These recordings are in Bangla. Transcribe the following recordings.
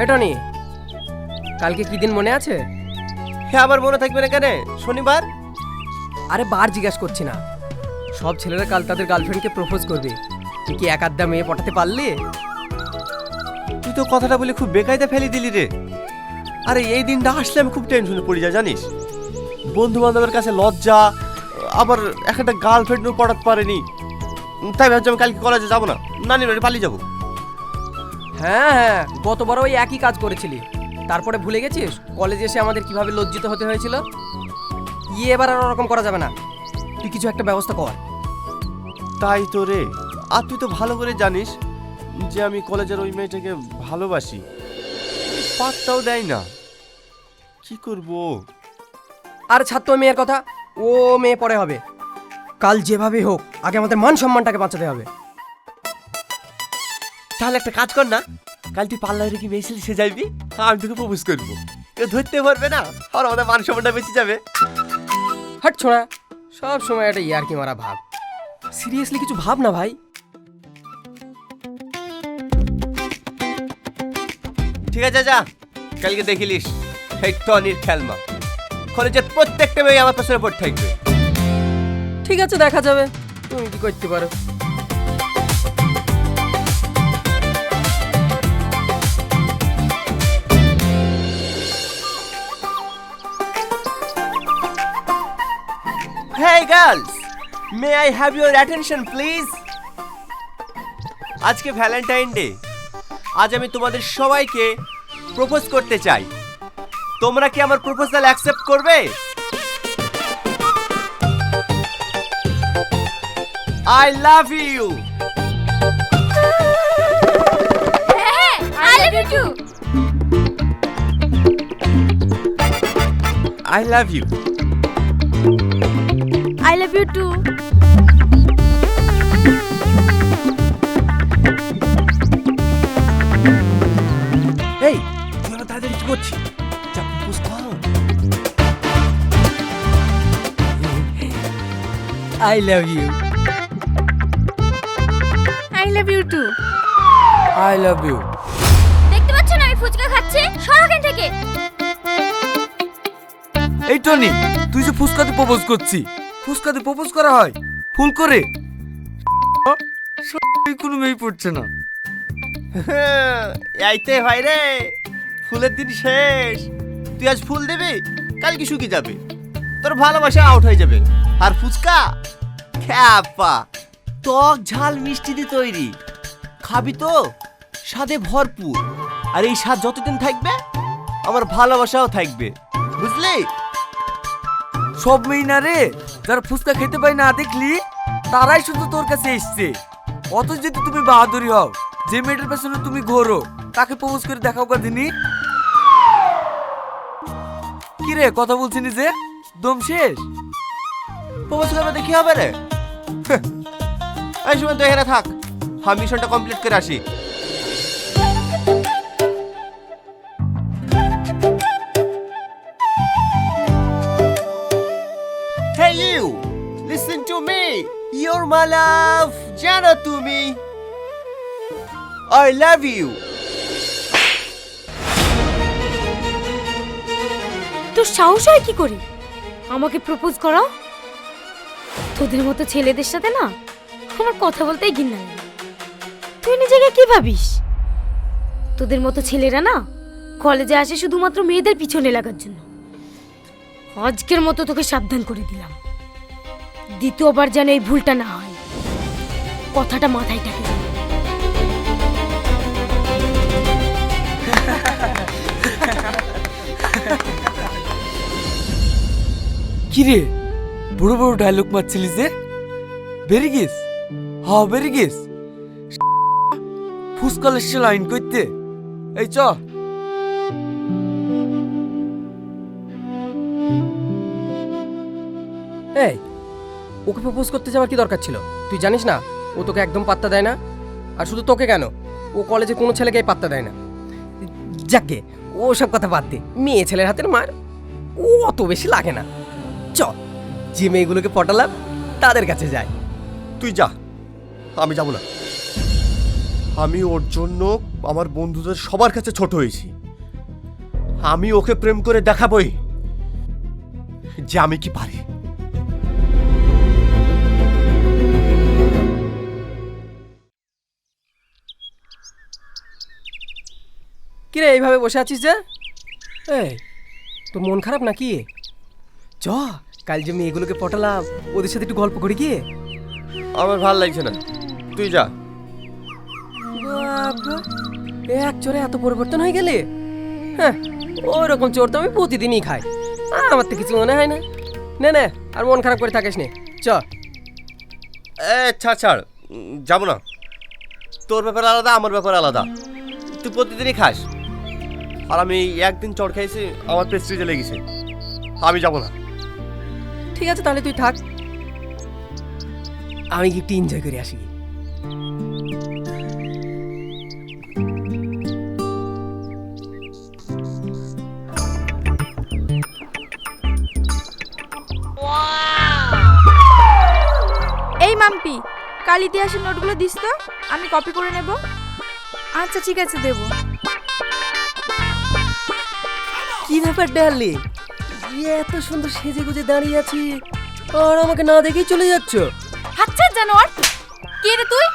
এটা নি কালকে কি দিন মনে আছে? হ্যাঁ, আবার মনে থাকবে না কেন? শনিবার। আরে বার জিজ্ঞাসা করছি না, সব ছেলেরা কাল তাদের গার্লফ্রেন্ডকে প্রপোজ করবে, তুই কি এক আধটা মেয়ে পটাতে পারলি? তুই তো কথাটা বলে খুব বেকায়দা ফেলে দিলি রে। আরে এই দিনটা আসলে আমি খুব টেনশনে পড়ে যাই জানিস। বন্ধু বান্ধবের কাছে লজ্জা, আবার একটা গার্লফ্রেন্ডও পটাতে পারেনি। তাই ভাবছি আমি কালকে কলেজে যাবো না, নানির বাড়ি পালিয়ে যাবো। হ্যাঁ হ্যাঁ, গতবার ওই একই কাজ করেছিলি, তারপরে ভুলে গেছিস কলেজে এসে আমাদের কিভাবে লজ্জিত হতে হয়েছিল? এবার আর ওরকম করা যাবে না, তুই কিছু একটা ব্যবস্থা কর। তাই তো রে, আর তুই তো ভালো করে জানিস যে আমি কলেজের ওই মেয়েটাকে ভালোবাসি, পাত্তাও দেয় না। কি করবো? আর ছাড় তো মেয়ের কথা, ও মেয়ে পরে হবে। কাল যেভাবে হোক আগে আমাদের মান সম্মানটাকে বাঁচাতে হবে। তাহলে একটা কাজ কর না, কাল তুই পার্লারে কি মেয়ে সে যাইবি, আমি তোকে প্রপোজ করবো। কেউ ধরতে পারবে না, আর আমাদের মান সম্মানটা বেঁচে যাবে। হাট ছোড়া, সব সময় একটা ইয়ারকি মারা ভাব। সিরিয়াসলি কিছু ভাব না ভাই। ঠিক আছে, যা কালকে দেখিলিস এই টনির খেলমা। কলেজের প্রত্যেকটা মেয়ে আমার পেছনে পড়ে থাকবে। ঠিক আছে, দেখা যাবে তুমি কি করতে পারো। Hey girls, may I have your attention please? আজকে ভ্যালেন্টাইন ডে। আজ আমি তোমাদের সবাইকে প্রপোজ করতে চাই। তোমরা কি আমার প্রপোজাল অ্যাকসেপ্ট করবে? I love you. I love you too. I love you. I love you too. এই তুই আমার তাড়াতাড়ি কি করছিস? যা প্রপোজ কর। I love you. I love you too. I love you. দেখতে পাচ্ছ না আমি ফুচকা খাচ্ছি? সরো এখান থেকে। এই টনি, তুই যে ফুসকাতে প্রপোজ করছি, ফুসকাতে প্রপোজ করা হয় ফুল করে? কোনো মেয়ে পড়ছে না। এইতে হয় রে, ফুলের দিন শেষ। তুই আজ ফুল দিবি, কালকে শুকিয়ে যাবে, তোর ভালোবাসা আউট হয়ে যাবে। আর ফুচকা খ্যাপা, টক ঝাল মিষ্টি দিয়ে তৈরি, খাবি তো স্বাদে ভরপুর। আর এই স্বাদ যতদিন থাকবে আমার ভালোবাসাও থাকবে, বুঝলি? সব মেয়ে না রে, যারা ফুচকা খেতে পায় না দেখলি তারাই শুধু তোর কাছে এসছে। অত যদি তুমি বাহাদুরি হও, যে মেয়েটার পেছনে তুমি ঘোরো তাকে প্রপোজ করে দেখাও কদিনই। কি রে, কথা বলছিনি যে? দম শেষ? প্রপোজ করবে দেখি হবে রে। এই সময় তো এখানে থাক, আমি মিশনটা কমপ্লিট করে আসি। Hey you, listen to me. You're my love, জানো তুমি। I love you. তোর সাহস হয় কি করে আমাকে প্রপোজ করা? তোদের মতো ছেলেদের সাথে না আমার কথা বলতেই ঘৃণা লাগে। তুই নিজেকে কি ভাবিস? তোদের মতো ছেলেরা না কলেজে আসে শুধুমাত্র মেয়েদের পিছনে লাগার জন্য। আজকের মতো তোকে সাবধান করে দিলাম, দ্বিতীয়বার যেন এই ভুলটা না হয়, কথাটা মাথায় থাকে। কি রে, বড় বড় ডায়লগ মারছিলি যে? বেরি গেস, হ্যাঁ বেরি গেস। ফুসকাল এসে লাইন করতে। এই চ। এই, ওকে প্রপোজ করতে যাওয়ার কি দরকার ছিল? তুই জানিস না ও তোকে একদম পাত্তা দেয় না। আর শুধু তোকে কেন, ও কলেজে কোনো ছেলেকেই পাত্তা দেয় না। যাকে ও সব কথা বাদ দে, মেয়ে ছেলের হাতের মার ও অত বেশি লাগে না। চ, যে মেয়েগুলোকে পটালাম তাদের কাছে যায়। তুই যা, আমি যাব না। আমি ওর জন্য আমার বন্ধুদের সবার কাছে ছোট হয়েছি। আমি ওকে প্রেম করে দেখাবই যে আমি কি পারি। কিরে এইভাবে বসে আছিস যে? এই তোর মন খারাপ নাকি? চ কাল যে মেয়েগুলোকে পটালাম ওদের সাথে একটু গল্প করি গিয়ে। আমার ভাল লাগছে না, তুই যা। বাবা, এক চোরে এত পরিবর্তন হয়ে গেলে? হ্যাঁ, ওরকম চোর তো আমি প্রতিদিনই খাই, আমার তো কিছু মনে হয় না। নে নে, আর মন খারাপ করে থাকিস নে, চ। ছাড় ছাড়, যাবো না। তোর ব্যাপার আলাদা, আমার ব্যাপার আলাদা। তুই প্রতিদিনই খাস, আর আমি একদিন চড় খাইছি, আমার প্রেস্টিজে লেগেছে, আমি যাবো না। ঠিক আছে তাহলে তুই থাক, আমি কি একটু এনজয় করে আসি। এই মাম্পি, কাল ইতিহাসের নোটগুলো দিস তো, আমি কপি করে নেব। আচ্ছা ঠিক আছে, দেব। কি ব্যাপার ডার্লি, এত সুন্দর সেজে গুজে দাঁড়িয়ে আছি আর আমাকে না দেখেই চলে যাচ্ছ? আচ্ছা জানোয়ার, কে রে তুই?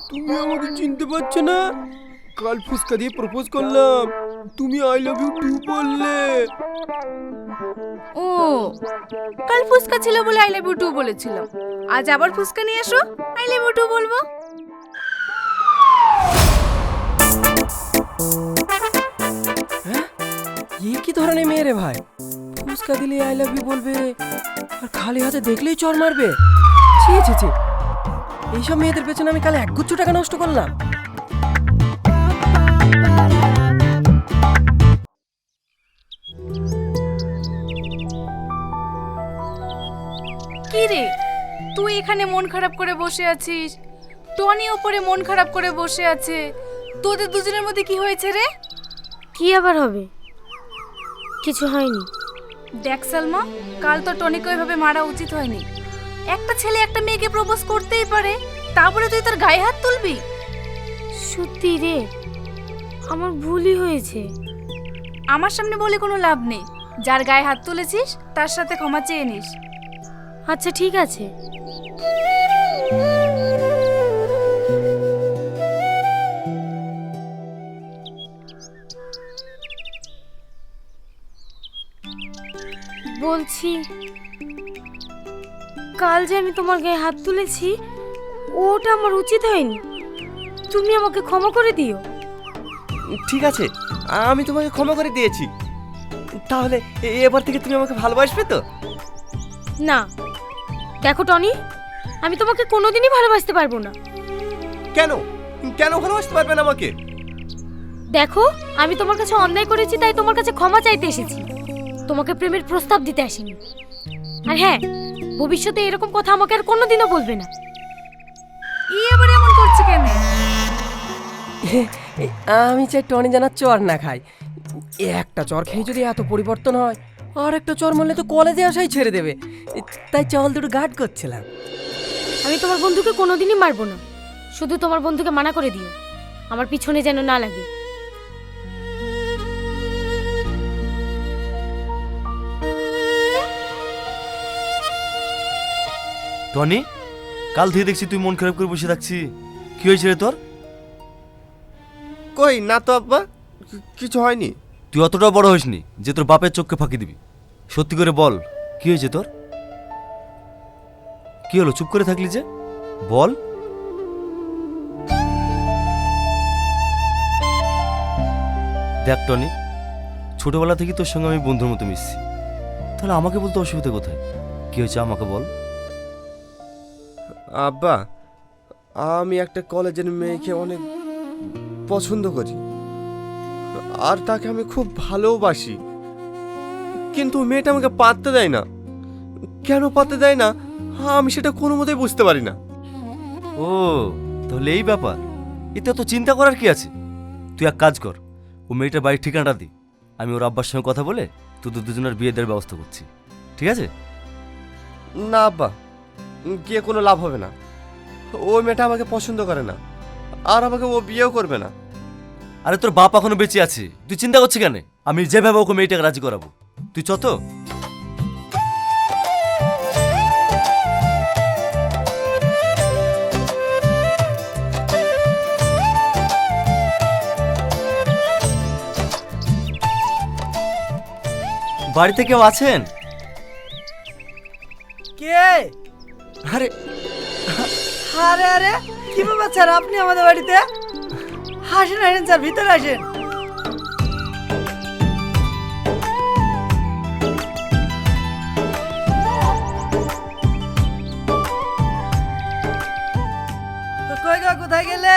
তুমি আমাকে চিনতে পারছো না? কাল ফুসকা দিয়ে প্রপোজ করলাম, তুমি আই লাভ ইউ টু বললে। ও, কাল ফুসকা ছিল বলে আই লাভ ইউ টু বলেছিলাম, আজ আবার ফুসকা নিয়ে এসো, আই লাভ ইউ টু বলবো। কি ধরনের মেয়ে রে ভাই, ফুসকা দিলে আই লাভ ইউ বলবে আর খালি হাতে দেখলেই চড় মারবে? ছি ছি ছি, এইসব মেয়েদের পেছনে আমি কাল একগুচ্ছ টাকা নষ্ট করলাম। কি রে, তুই এখানে মন খারাপ করে বসে আছিস, টনি ওপরে মন খারাপ করে বসে আছে, তোদের দুজনের মধ্যে কি হয়েছে রে? কি আবার হবে? কিছু হয়নি। দেখ সালমা, কাল তো টনিকে ওইভাবে মারা উচিত হয়নি। একটা ছেলে একটা মেয়েকে প্রপোজ করতেই পারে, তারপরে তুই তার গায়ে হাত তুলবি? সত্যি রে, আমার ভুলই হয়েছে। আমার সামনে বলে কোনো লাভ নেই, যার গায়ে হাত তুলেছিস তার সাথে ক্ষমা চেয়ে নিস। আচ্ছা ঠিক আছে। বলছি, কাল যে আমি তোমার গায়ে হাত তুলেছি ওটা আমার উচিত হয়নি, তুমি আমাকে ক্ষমা করে দিও। ঠিক আছে, আমি তোমাকে ক্ষমা করে দিয়েছি, তাহলে এবার থেকে তুমি আমাকে ভালোবাসবে তো? না, দেখো টনি, আমি তোমাকে কোনোদিনই ভালোবাসতে পারবো না। কেন কেন ভালোবাসতে পারবে না আমাকে? দেখো, আমি তোমার কাছে অন্যায় করেছি, তাই তোমার কাছে ক্ষমা চাইতে এসেছি, তোমাকে প্রেমের প্রস্তাব দিতে আসিনি। আর হ্যাঁ, ভবিষ্যতে এরকম কথা আমাকে আর কোনোদিনও বলবে না। ই আবার এমন করছে কেন? আমি চাই টনি জানার চর না খাই, একটা চর খেয়ে যদি এত পরিবর্তন হয়, আর একটা চর মারলে তো কলেজে আসাই ছেড়ে দেবে, তাই চল দুটো গার্ড করছিলাম। আমি তোমার বন্ধুকে কোনোদিনই মারবো না, শুধু তোমার বন্ধুকে মানা করে দিও, আমার পিছনে যেন না লাগে। টনি, কাল থেকে দেখছি তুই মন খারাপ করে বসে থাকছি, কি হয়েছে রে তোর? কই না তো আব্বা, কিছু হয়নি। তুই অতটাও বড় হইসনি যে তোর বাপের চোখকে ফাঁকি দিবি। সত্যি করে বল, কি হয়েছে তোর? কি হলো, চুপ করে থাকলি যে? বল। দেখ টনি, ছোটবেলা থেকে তোর সঙ্গে আমি বন্ধুর মতো মিশছি, তাহলে আমাকে বলতে অসুবিধা কোথায়? কি হয়েছে আমাকে বল। আব্বা, আমি একটা কলেজের মেয়েকে অনেক পছন্দ করি, আর তাকে আমি খুব ভালোবাসি, কিন্তু মেয়েটা আমাকে পাত্তা দেয় না। কেন পাত্তা দেয় না আমি সেটা কোনো মতেই বুঝতে পারি না। ও, তাহলে এই ব্যাপার, এতে তো চিন্তা করার কি আছে? তুই এক কাজ কর, ও মেয়েটার বাড়ির ঠিকানাটা দি, আমি ওর আব্বার সঙ্গে কথা বলে তোদের দুজনের বিয়ে দেওয়ার ব্যবস্থা করছি, ঠিক আছে? না আব্বা, গিয়ে কোনো লাভ হবে না। ওই মেয়েটা আমাকে পছন্দ করে না, আর আমাকে ও বিয়েও করবে না। আরে তোর বাপ এখনো বেঁচে আছে, তুই চিন্তা করছিস কেন? আমি যেভাবে ওকে মেয়েটাকে রাজি করাবো, তুই চ তো। বাড়িতে কেউ আছেন? কে? আরে আরে আরে কি ব্যাপার স্যার, আপনি আমাদের বাড়িতে? আসেন আসেন স্যার, ভিতরে আসেন। কই গো, কোথায় গেলে?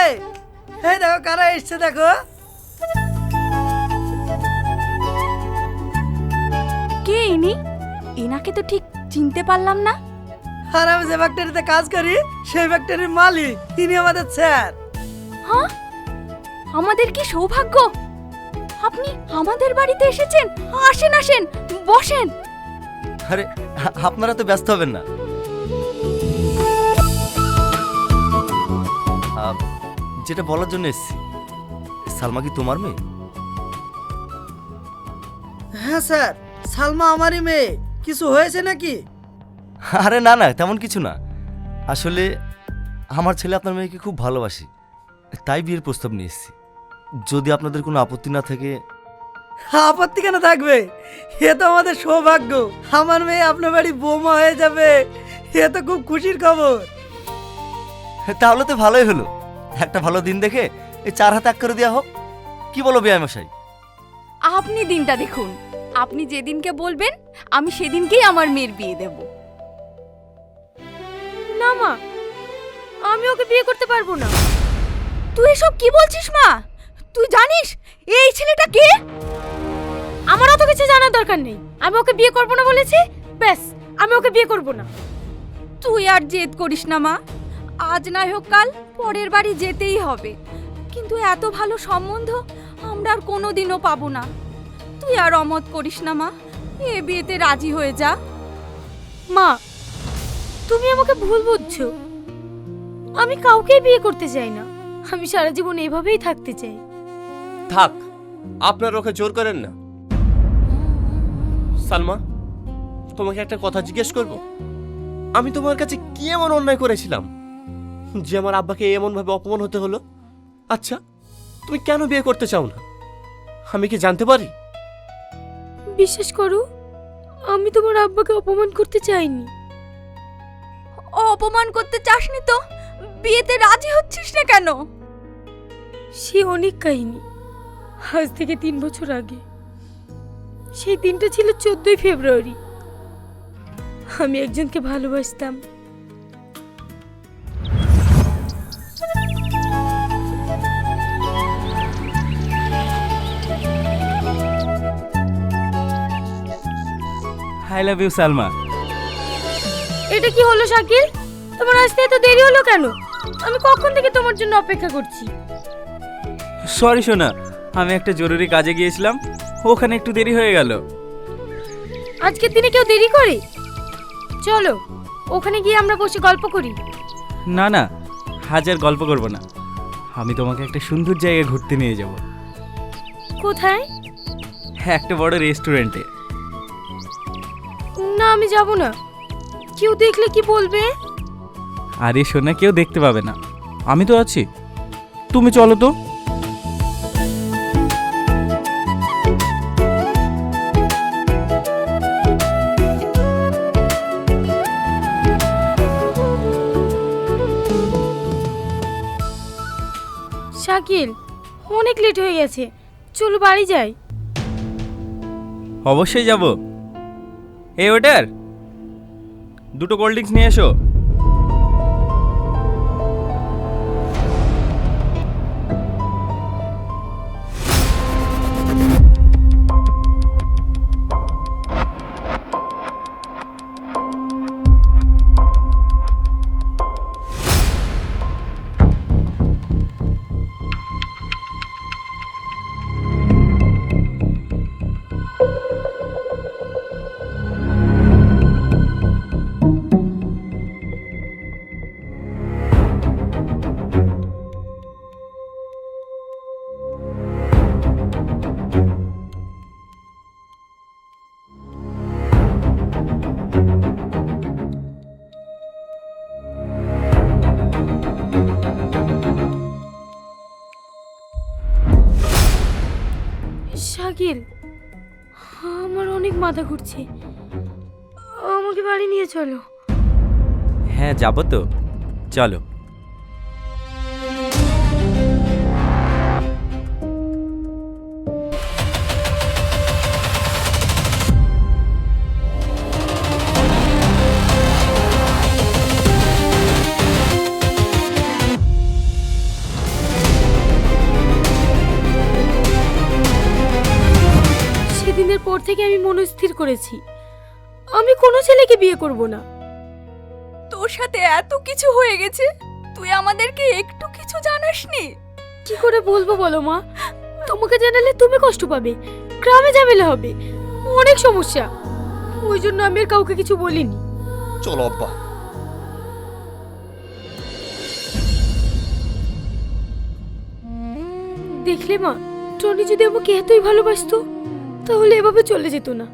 এই দেখো কারা এসছে, দেখো। কে ইনি? এনাকে তো ঠিক চিনতে পারলাম না। আর আমি যে ফ্যাক্টরিতে কাজ করি সেই ফ্যাক্টরির মালিক, তিনি আমাদের স্যার। হ্যাঁ, আমাদের কি সৌভাগ্য, আপনি আমাদের বাড়িতে এসেছেন। আসেন আসেন, বসেন। আরে আপনারা তো ব্যস্ত হবেন না। যেটা বলার জন্য এসেছি, সালমা কি তোমার মেয়ে? হ্যাঁ স্যার, সালমা আমারই মেয়ে। কিছু হয়েছে নাকি? আরে না না, তেমন কিছু না। আসলে আমার ছেলে আপনার মেয়েকে খুব ভালোবাসি, তাই বিয়ের প্রস্তাব নিয়ে এসেছি। যদি আপনাদের কোনো আপত্তি না থাকে। আপত্তি কেন থাকবে? এ তো আমাদের সৌভাগ্য, আমার মেয়ে আপনার বাড়ি বৌমা হয়ে যাবে। এ তো খুব খুশির খবর। তাহলে তো ভালোই হলো, একটা ভালো দিন দেখে এই 4 হাত এক করে দেওয়া হোক। কি বলো বেয়াই মশাই? আপনি দিনটা দেখুন, আপনি যেদিনকে বলবেন আমি সেদিনকেই আমার মেয়ের বিয়ে দেব। না মা, আমি ওকে বিয়ে করতে পারবো না। তুই এসব কি বলছিস মা? তুই জানিস এই ছেলেটা কে? আমার অত কিছু জানার দরকার নেই। আমি ওকে বিয়ে করবো না বলেছি, ব্যাস, আমি ওকে বিয়ে করবো না। তুই আর জেদ করিস না মা, আজ না হোক কাল পরের বাড়ি যেতেই হবে। কিন্তু এত ভালো সম্বন্ধ আমরা আর কোনোদিনও পাবো না। তুই আর অমত করিস না মা, এ বিয়েতে রাজি হয়ে যা। মা, তুমি আমাকে ভুল বুঝছো। আমি কাউকেই বিয়ে করতে চাই না। আমি সারা জীবন এভাবেই থাকতে চাই। থাক, আপনার ওকে জোর করেন না। সালমা, তোমাকে একটা কথা জিজ্ঞেস করব। আমি তোমার কাছে কি এমন অন্যায় করেছিলাম যে আমার আব্বাকে এমন ভাবে অপমান হতে হলো? আচ্ছা, তুমি কেন বিয়ে করতে চাও না, আমি কি জানতে পারি? বিশ্বাস করো, আমি তোমার আব্বাকে অপমান করতে চাইনি। অপমান করতে চাসনি তো বিয়েতে রাজি হচ্ছিস না কেন? সে অনেক কাহিনী। আজ থেকে 3 বছর আগে, সেই দিনটা ছিল 14ই ফেব্রুয়ারি। আমি একজনকে ভালোবাসতাম। I love you Salma. এটা কি হলো শাকিল? তোমার আসতে এত দেরি হলো কেন? আমি কখন থেকে তোমার জন্য অপেক্ষা করছি। সরি সোনা, আমি একটা জরুরি কাজে গিয়েছিলাম, ওখানে একটু দেরি হয়ে গেল। আজকের দিনে কেউ দেরি করে? চলো ওখানে গিয়ে আমরা বসে গল্প করি। না না, হাজার গল্প করব না, আমি তোমাকে একটা সুন্দর জায়গায় ঘুরতে নিয়ে যাব। কোথায়? একটা বড় রেস্টুরেন্টে। না, আমি যাব না। কেউ দেখলে কি বলবে? আরে সোনা, কেউ দেখতে পাবে না, আমি তো আছি। তুমি চলো তো। শাকিল, অনেক লেট হয়ে গেছে, চলো বাড়ি যাই। অবশ্যই যাব। এই ওয়েটার, 2টো কোল্ড ড্রিঙ্কস নিয়ে এসো। আকিল, আমার অনেক মাথা ঘুরছে, আমাকে বাড়ি নিয়ে চলো। হ্যাঁ যাবো তো, চলো। সেদিনের পর থেকে আমি মনস্থির করেছি আমি কোনো ছেলেকে বিয়ে করব না। তোর সাথে এত কিছু হয়ে গেছে, তুই আমাদেরকে একটু কিছু জানাসনি? কি করে বলবো বলো মা? তোমাকে জানালে তুমি কষ্ট পাবে, গ্রামে ঝামেলা হবে, অনেক সমস্যা। ওই জন্য আমি আর কাউকে কিছু বলিনি। চলো আব্বা। দেখলে মা, টনি যদি আমাকে এতই ভালোবাসতো তাহলে এভাবে চলে যেত না।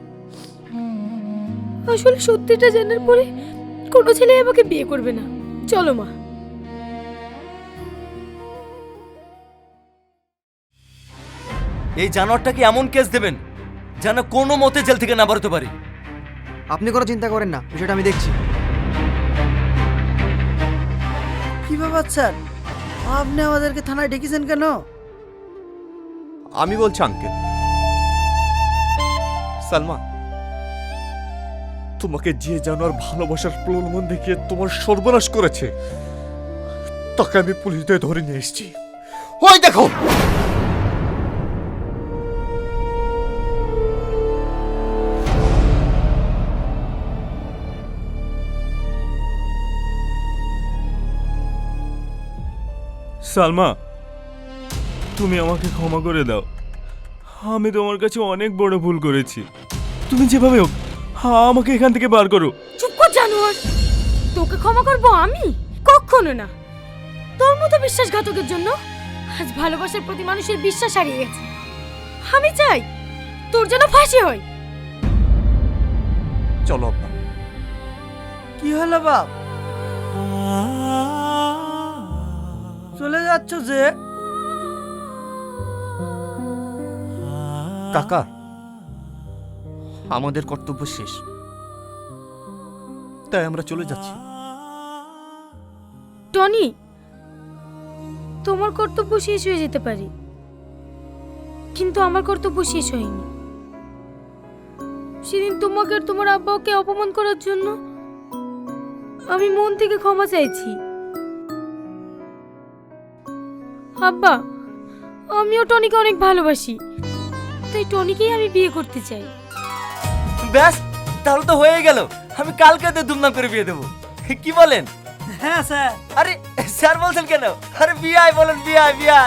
আসলে সত্যিটা জানার পরে কোনো ছেলে আমাকে বিয়ে করবে না। চলো মা। এই জানোয়ারটাকে এমন কেস দেবেন যেন কোনো মতে জেল থেকে না বেরোতে পারি। আপনি কোনো চিন্তা করেন না, বিষয়টা আমি দেখছি। কি ব্যাপার স্যার, আপনি আমাদেরকে থানায় ডেকেছেন কেন? আমি বলছি আঙ্কেল, সালমা, তোমাকে যে জানোয়ার ভালোবাসার প্রলোভন দেখিয়ে তোমার সর্বনাশ করেছে তাকে আমি পুলিশদের ধরে নিয়ে এসেছি। ওই দেখো। সালমা, তুমি আমাকে ক্ষমা করে দাও। আমি তোমার কাছে অনেক বড় ভুল করেছি। তুমি যেভাবে হোক আমাকে এখান থেকে বার করো। চুপ কর জানোয়ার, তোকে ক্ষমা করবো আমি? কখনো না। তোর মতো বিশ্বাসঘাতকের জন্য আজ ভালোবাসার প্রতি মানুষের বিশ্বাস হারিয়ে গেছে। আমি চাই তোর যেন ফাঁসি হয়। চলো আব্বা। কি হলো বাপ, চলে যাচ্ছ যে? কাকা, আমাদের কর্তব্য শেষ, তাই আমরা চলে যাচ্ছি। টনি, তোমার কর্তব্য শেষ হয়ে যেতে পারে, কিন্তু আমার কর্তব্য শেষ হয়নি। সেদিন তোমাকে আর তোমার আব্বাকে অপমান করার জন্য আমি মন থেকে ক্ষমা চাইছি। আব্বা, আমিও টনিকে অনেক ভালোবাসি, তাই টনিকেই আমি বিয়ে করতে চাই। ব্যাস, তাহলে তো হয়ে গেল। আমি কালকে তো ধুমধাম করে বিয়ে দেবো, কি বলেন? হ্যাঁ স্যার। আরে স্যার বলছেন কেন? আরে বিয়ে বলেন, বিয়ে।